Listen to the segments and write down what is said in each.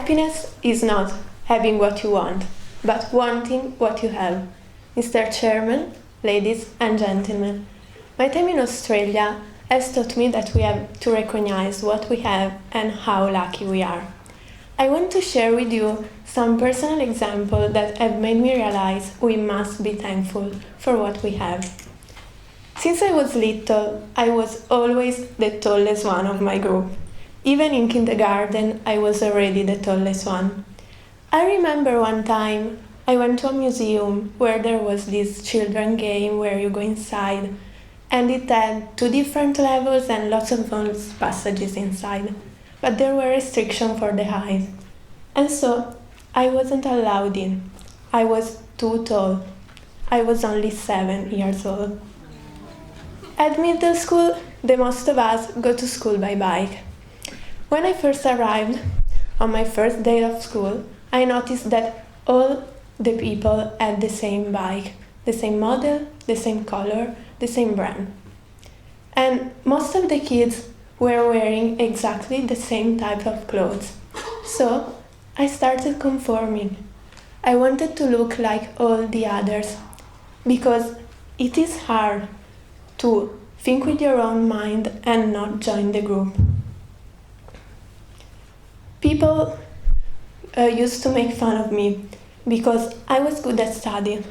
Happiness is not having what you want, but wanting what you have. Mr. Chairman, ladies and gentlemen, my time in Australia has taught me that we have to recognize what we have and how lucky we are. I want to share with you some personal examples that have made me realize we must be thankful for what we have. Since I was little, I was always the tallest one of my group. Even in kindergarten, I was already the tallest one. I remember one time I went to a museum where there was this children game where you go inside, and it had 2 different levels and lots of those passages inside, but there were restrictions for the height. And so I wasn't allowed in. I was too tall. I was only 7 years old. At middle school, the most of us go to school by bike. When I first arrived, on my first day of school, I noticed that all the people had the same bike, the same model, the same color, the same brand. And most of the kids were wearing exactly the same type of clothes. So I started conforming. I wanted to look like all the others, because it is hard to think with your own mind and not join the group. People used to make fun of me because I was good at studying,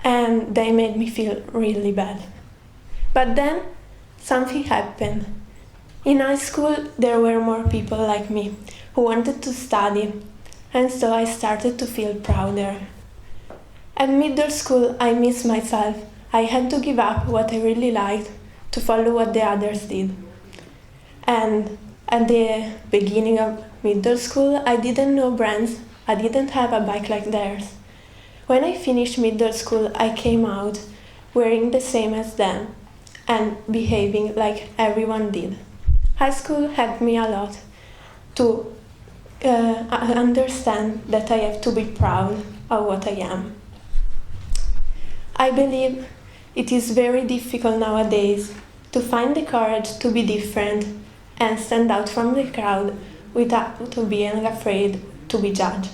and they made me feel really bad. But then something happened. In high school, there were more people like me who wanted to study, and so I started to feel prouder. At middle school, I missed myself. I had to give up what I really liked to follow what the others did. And at the beginning of middle school, I didn't know brands. I didn't have a bike like theirs. When I finished middle school, I came out wearing the same as them and behaving like everyone did. High school helped me a lot to understand that I have to be proud of what I am. I believe it is very difficult nowadays to find the courage to be different and stand out from the crowd without being afraid to be judged.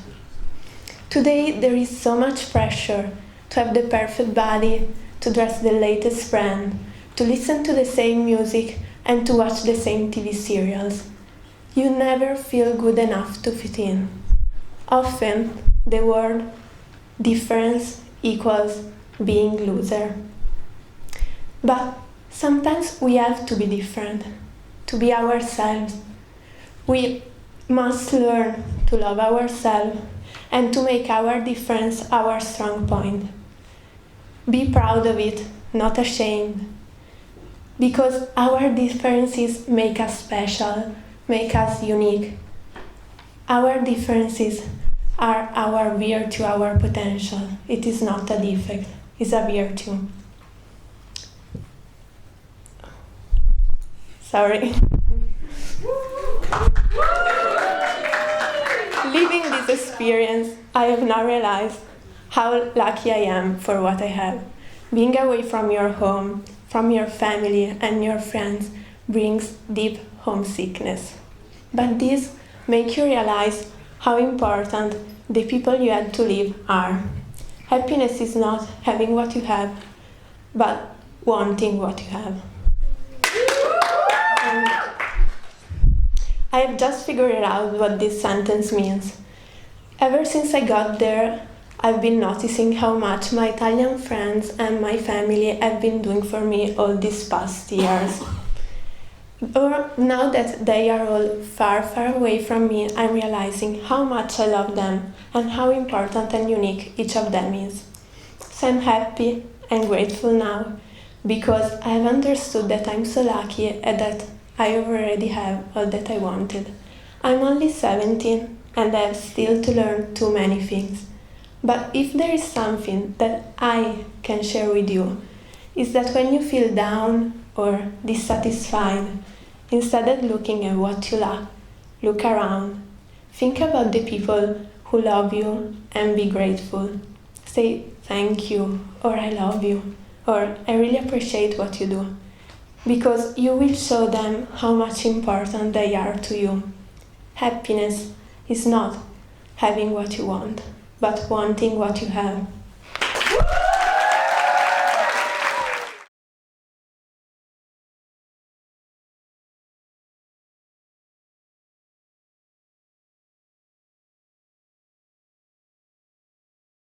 Today there is so much pressure to have the perfect body, to dress the latest brand, to listen to the same music and to watch the same TV serials. You never feel good enough to fit in. Often the word difference equals being loser. But sometimes we have to be different, to be ourselves. We must learn to love ourselves and to make our difference our strong point. Be proud of it, not ashamed. Because our differences make us special, make us unique. Our differences are our virtue, our potential. It is not a defect, it's a virtue. Sorry. Living this experience, I have now realized how lucky I am for what I have. Being away from your home, from your family and your friends brings deep homesickness. But this makes you realize how important the people you had to live are. Happiness is not having what you have, but wanting what you have. I have just figured out what this sentence means. Ever since I got there, I've been noticing how much my Italian friends and my family have been doing for me all these past years. Or now that they are all far, far away from me, I'm realizing how much I love them and how important and unique each of them is. So I'm happy and grateful now because I have understood that I'm so lucky and that I already have all that I wanted. I'm only 17 and I have still to learn too many things. But if there is something that I can share with you, is that when you feel down or dissatisfied, instead of looking at what you lack, look around. Think about the people who love you and be grateful. Say thank you, or I love you, or I really appreciate what you do. Because you will show them how much important they are to you. Happiness is not having what you want, but wanting what you have.